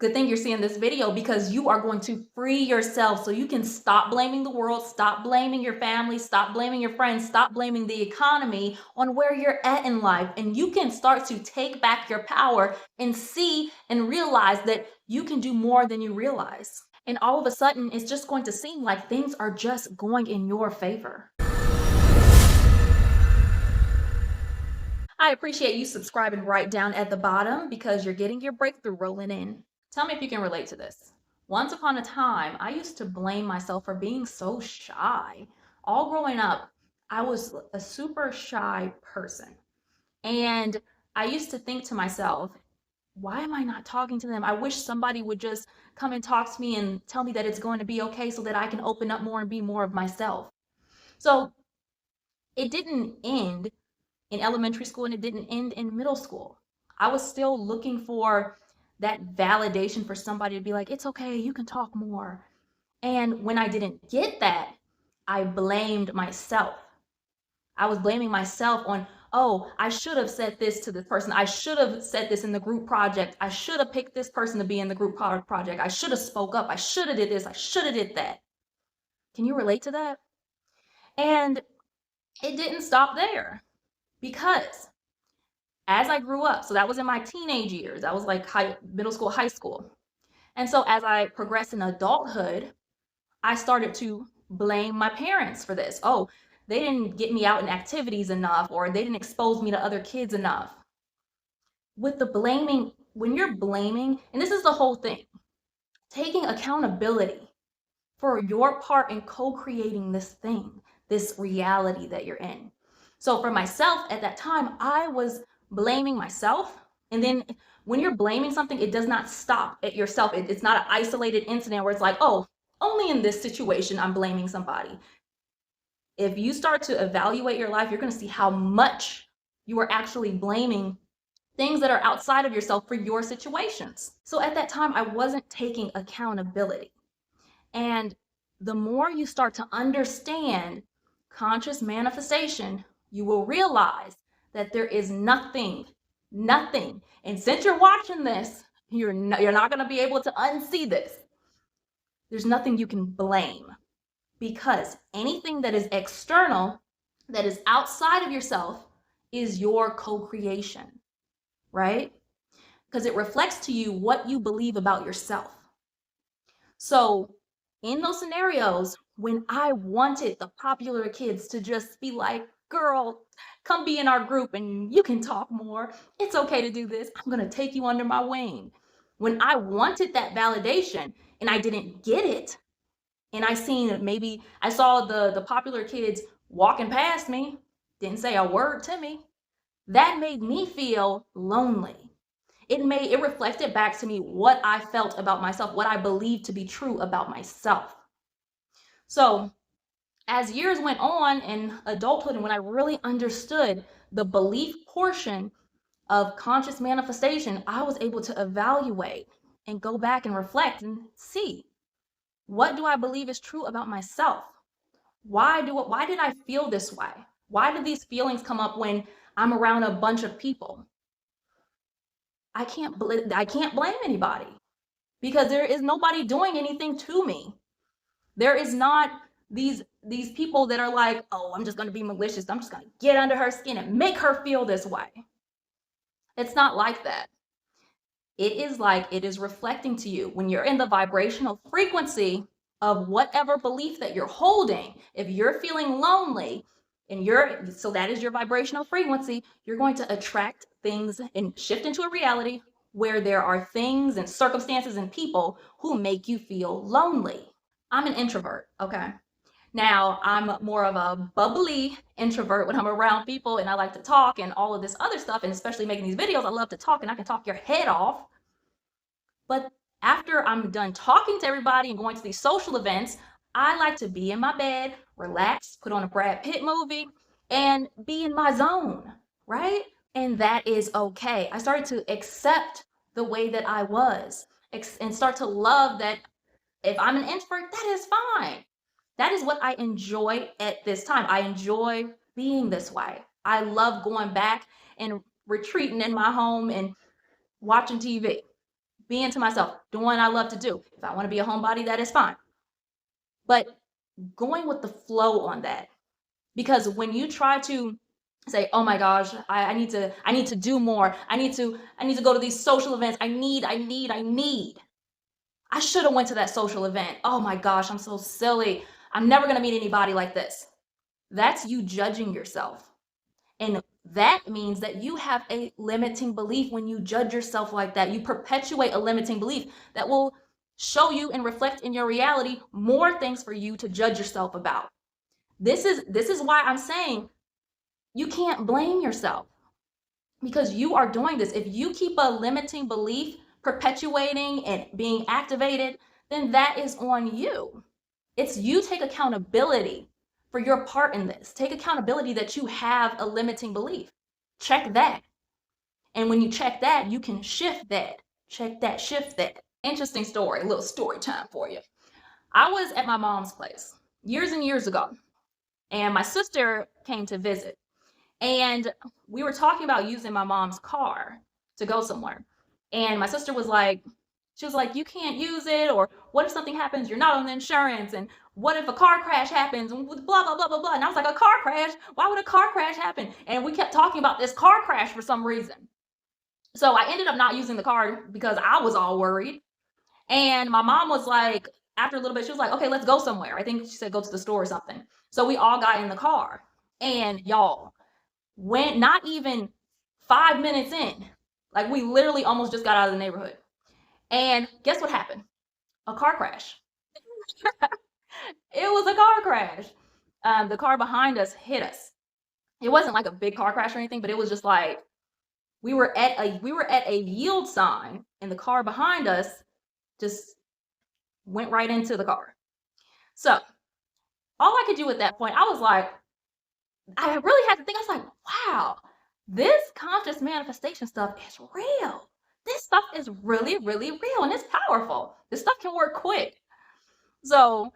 Good thing you're seeing this video because you are going to free yourself so you can stop blaming the world, stop blaming your family, stop blaming your friends, stop blaming the economy on where you're at in life. And you can start to take back your power and see and realize that you can do more than you realize. And all of a sudden, it's just going to seem like things are just going in your favor. I appreciate you subscribing right down at the bottom because you're getting your breakthrough rolling in. Tell me if you can relate to this. Once upon a time, I used to blame myself for being so shy. All growing up, I was a super shy person. And I used to think to myself, why am I not talking to them? I wish somebody would just come and talk to me and tell me that it's going to be okay so that I can open up more and be more of myself. So it didn't end in elementary school and it didn't end in middle school. I was still looking for that validation for somebody to be like, it's okay, you can talk more. And when I didn't get that, I blamed myself. I was blaming myself on, oh, I should have said this to this person. I should have said this in the group project. I should have picked this person to be in the group project. I should have spoke up. I should have did this. I should have did that. Can you relate to that? And it didn't stop there because as I grew up, so that was in my teenage years, that was like middle school, high school. And so as I progressed in adulthood, I started to blame my parents for this. Oh, they didn't get me out in activities enough, or they didn't expose me to other kids enough. With the blaming, when you're blaming, and this is the whole thing, taking accountability for your part in co-creating this thing, this reality that you're in. So for myself at that time, I was blaming myself. And then when you're blaming something, it does not stop at yourself. It's not an isolated incident where it's like, oh, only in this situation, I'm blaming somebody. If you start to evaluate your life, you're going to see how much you are actually blaming things that are outside of yourself for your situations. So at that time, I wasn't taking accountability. And the more you start to understand conscious manifestation, you will realize that there is nothing. And since you're watching this, you're not going to be able to unsee this. There's nothing you can blame because anything that is external, that is outside of yourself, is your co-creation, right? Because it reflects to you what you believe about yourself. So in those scenarios, when I wanted the popular kids to just be like, girl, come be in our group and you can talk more. It's okay to do this. I'm going to take you under my wing. When I wanted that validation and I didn't get it, and I saw the popular kids walking past me, didn't say a word to me, that made me feel lonely. It reflected back to me what I felt about myself, what I believed to be true about myself. So as years went on in adulthood, and when I really understood the belief portion of conscious manifestation, I was able to evaluate and go back and reflect and see, what do I believe is true about myself? Why did I feel this way? Why did these feelings come up when I'm around a bunch of people? I can't blame anybody because there is nobody doing anything to me. There is not these people that are like, oh, I'm just going to be malicious. I'm just going to get under her skin and make her feel this way. It's not like that. It is like it is reflecting to you when you're in the vibrational frequency of whatever belief that you're holding. If you're feeling lonely and so that is your vibrational frequency, you're going to attract things and shift into a reality where there are things and circumstances and people who make you feel lonely. I'm an introvert, okay? Now, I'm more of a bubbly introvert when I'm around people and I like to talk and all of this other stuff, and especially making these videos, I love to talk and I can talk your head off. But after I'm done talking to everybody and going to these social events, I like to be in my bed, relax, put on a Brad Pitt movie, and be in my zone, right? And that is okay. I started to accept the way that I was and start to love that if I'm an introvert, that is fine. That is what I enjoy at this time. I enjoy being this way. I love going back and retreating in my home and watching TV being to myself, doing what I love to do. If I want to be a homebody, that is fine. But going with the flow on that. Because when you try to say, oh my gosh, I need to do more. I need to go to these social events. I need. I should have went to that social event. Oh my gosh, I'm so silly. I'm never gonna meet anybody like this. That's you judging yourself. And that means that you have a limiting belief when you judge yourself like that. You perpetuate a limiting belief that will show you and reflect in your reality more things for you to judge yourself about. This is why I'm saying you can't blame yourself, because you are doing this. If you keep a limiting belief perpetuating and being activated, then that is on you. It's you. Take accountability for your part in this. Take accountability that you have a limiting belief. Check that. And when you check that, you can shift that. Check that, shift that. Interesting story, a little story time for you. I was at my mom's place years and years ago, and my sister came to visit. And we were talking about using my mom's car to go somewhere. And my sister was like, you can't use it, or what if something happens? You're not on the insurance, and what if a car crash happens? And blah, blah, blah, blah, blah. And I was like, a car crash? Why would a car crash happen? And we kept talking about this car crash for some reason. So I ended up not using the car because I was all worried. And my mom was like, after a little bit, she was like, okay, let's go somewhere. I think she said go to the store or something. So we all got in the car. And y'all, when not even 5 minutes in, like we literally almost just got out of the neighborhood. And guess what happened? A car crash. It was a car crash. The car behind us hit us. It wasn't like a big car crash or anything, but it was just like we were at a yield sign, and the car behind us just went right into the car. So all I could do at that point, I was like, I really had to think. I was like, wow, this conscious manifestation stuff is real. This stuff is really, really real, and it's powerful. This stuff can work quick. So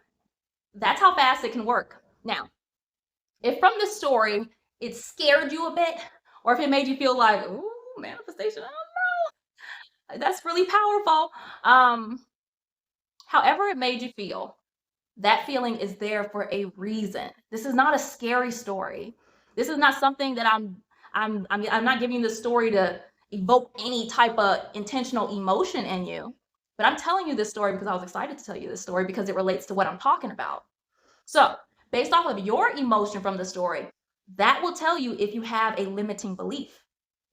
that's how fast it can work. Now, if from this story it scared you a bit, or if it made you feel like, ooh, manifestation, I don't know, that's really powerful. However it made you feel, that feeling is there for a reason. This is not a scary story. This is not something that I'm not giving you this story to evoke any type of intentional emotion in you. But I'm telling you this story because I was excited to tell you this story because it relates to what I'm talking about. So, based off of your emotion from the story, that will tell you if you have a limiting belief.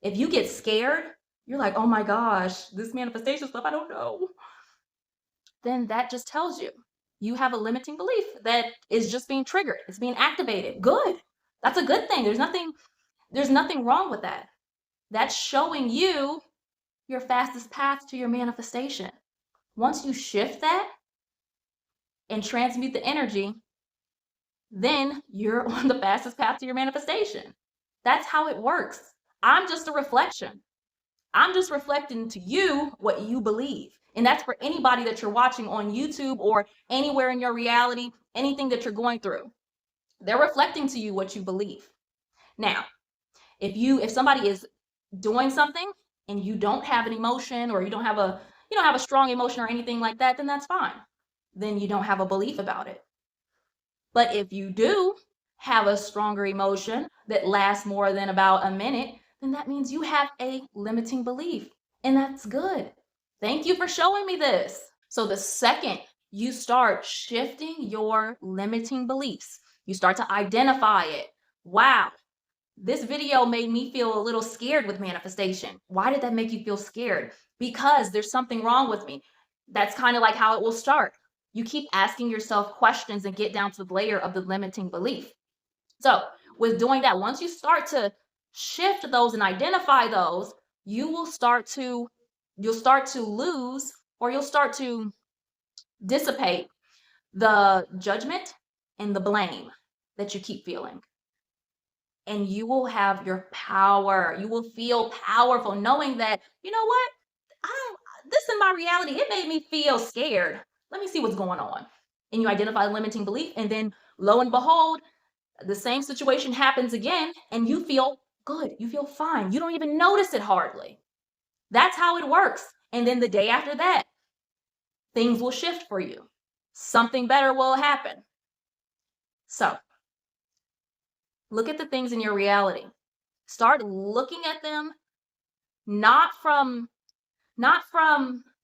If you get scared, you're like, oh my gosh, this manifestation stuff, I don't know. Then that just tells you you have a limiting belief that is just being triggered. It's being activated. Good. That's a good thing. There's nothing wrong with that. That's showing you your fastest path to your manifestation. Once you shift that and transmute the energy, then you're on the fastest path to your manifestation. That's how it works. I'm just a reflection. I'm just reflecting to you what you believe. And that's for anybody that you're watching on YouTube or anywhere in your reality, anything that you're going through. They're reflecting to you what you believe. Now, if somebody is doing something and you don't have an emotion, or you don't have a strong emotion or anything like that, then that's fine. Then you don't have a belief about it. But if you do have a stronger emotion that lasts more than about a minute, then that means you have a limiting belief. And that's good. Thank you for showing me this. So the second you start shifting your limiting beliefs, you start to identify it. Wow, this video made me feel a little scared with manifestation. Why did that make you feel scared? Because there's something wrong with me. That's kind of like how it will start. You keep asking yourself questions and get down to the layer of the limiting belief. So with doing that, once you start to shift those and identify those, you'll start to lose, or you'll start to dissipate the judgment and the blame that you keep feeling. And you will have your power. You will feel powerful knowing that, you know what? This in my reality, it made me feel scared. Let me see what's going on. And you identify limiting belief, and then lo and behold, the same situation happens again, and you feel good. You feel fine. You don't even notice it hardly. That's how it works. And then the day after that, things will shift for you. Something better will happen. So look at the things in your reality. Start looking at them not from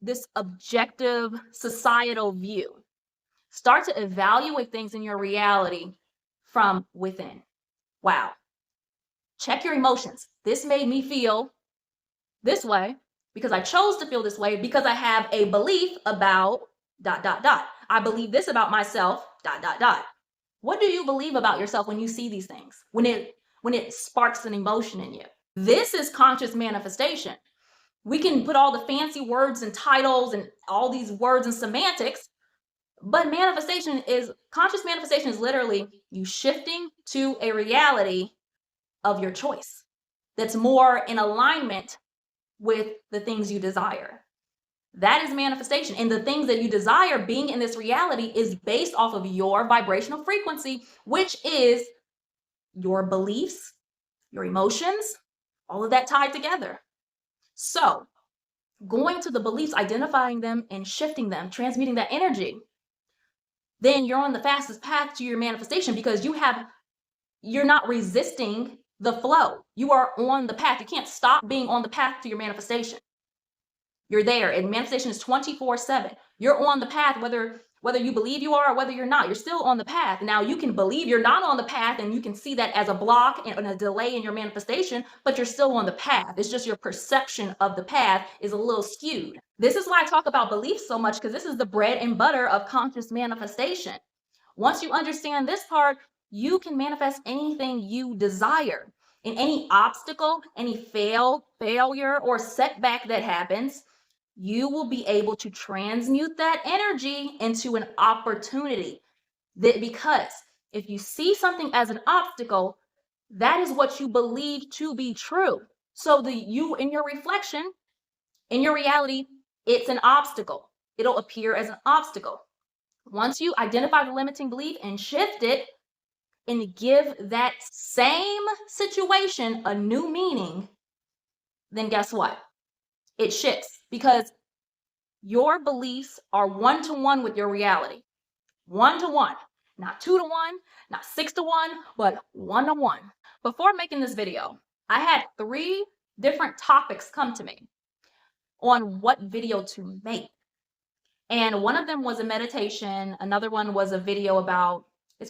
this objective societal view. Start to evaluate things in your reality from within. Wow. Check your emotions. This made me feel this way because I chose to feel this way because I have a belief about ... I believe this about myself ... What do you believe about yourself when you see these things? When it sparks an emotion in you? This is conscious manifestation. We can put all the fancy words and titles and all these words and semantics, but conscious manifestation is literally you shifting to a reality of your choice that's more in alignment with the things you desire. That is manifestation. And the things that you desire being in this reality is based off of your vibrational frequency, which is your beliefs, your emotions, all of that tied together. So going to the beliefs, identifying them and shifting them, transmuting that energy, then you're on the fastest path to your manifestation because you're not resisting the flow. You are on the path. You can't stop being on the path to your manifestation. You're there, and manifestation is 24/7. You're on the path, whether you believe you are or whether you're not. You're still on the path. Now, you can believe you're not on the path, and you can see that as a block and a delay in your manifestation, but you're still on the path. It's just your perception of the path is a little skewed. This is why I talk about beliefs so much, because this is the bread and butter of conscious manifestation. Once you understand this part, you can manifest anything you desire. And any obstacle, any failure, or setback that happens, you will be able to transmute that energy into an opportunity. Because if you see something as an obstacle, that is what you believe to be true. So you in your reflection, in your reality, it's an obstacle. It'll appear as an obstacle. Once you identify the limiting belief and shift it and give that same situation a new meaning, then guess what? It shifts because your beliefs are 1-to-1 with your reality. 1-to-1, not 2-to-1, not 6-to-1, but 1-to-1. Before making this video, I had 3 different topics come to me on what video to make. And one of them was a meditation. Another one was a video about,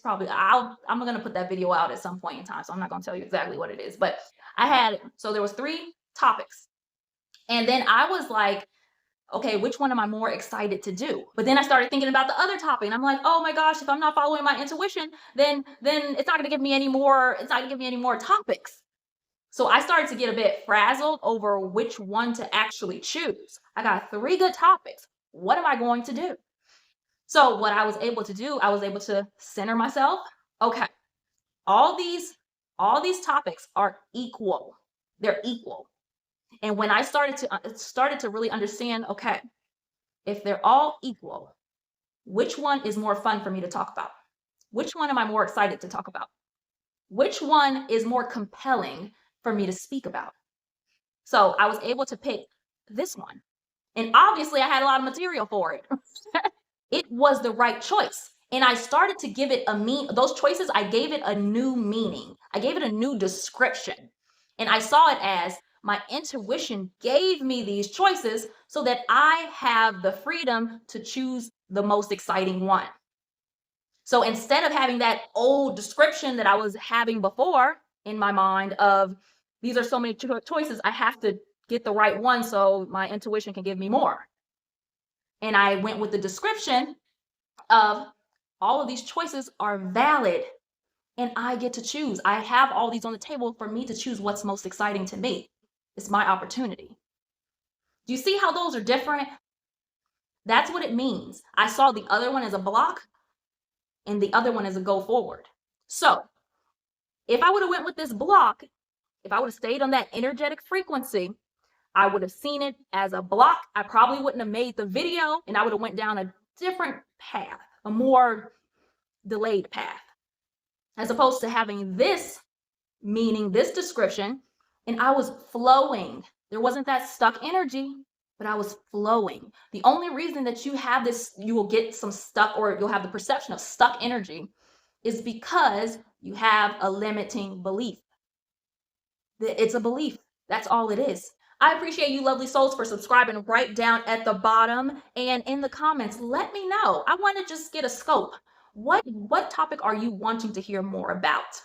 I'm going to put that video out at some point in time. So I'm not going to tell you exactly what it is, but so there was 3 topics. And then I was like, okay, which one am I more excited to do? But then I started thinking about the other topic, and I'm like, oh my gosh, if I'm not following my intuition, then it's not going to give me any more. It's not going to give me any more topics. So I started to get a bit frazzled over which one to actually choose. I got 3 good topics. What am I going to do? So what I was able to do, I was able to center myself. Okay, all these topics are equal. They're equal. And when I started to really understand, okay, if they're all equal, which one is more fun for me to talk about? Which one am I more excited to talk about? Which one is more compelling for me to speak about? So I was able to pick this one. And obviously I had a lot of material for it. It was the right choice. And I started to give it those choices, I gave it a new meaning. I gave it a new description. And I saw it as my intuition gave me these choices so that I have the freedom to choose the most exciting one. So instead of having that old description that I was having before in my mind of these are so many choices, I have to get the right one so my intuition can give me more. And I went with the description of all of these choices are valid and I get to choose. I have all these on the table for me to choose what's most exciting to me. It's my opportunity. Do you see how those are different? That's what it means. I saw the other one as a block and the other one as a go forward. So if I would have went with this block, if I would have stayed on that energetic frequency, I would have seen it as a block. I probably wouldn't have made the video and I would have went down a different path, a more delayed path, as opposed to having this meaning, this description, and I was flowing. There wasn't that stuck energy. but I was flowing. The only reason that you have this, you will get some stuck, or you'll have the perception of stuck energy, is because you have a limiting belief. It's a belief. That's all it is. I appreciate you, lovely souls, for subscribing right down at the bottom, and in the comments, let me know. I want to just get a scope. What topic are you wanting to hear more about?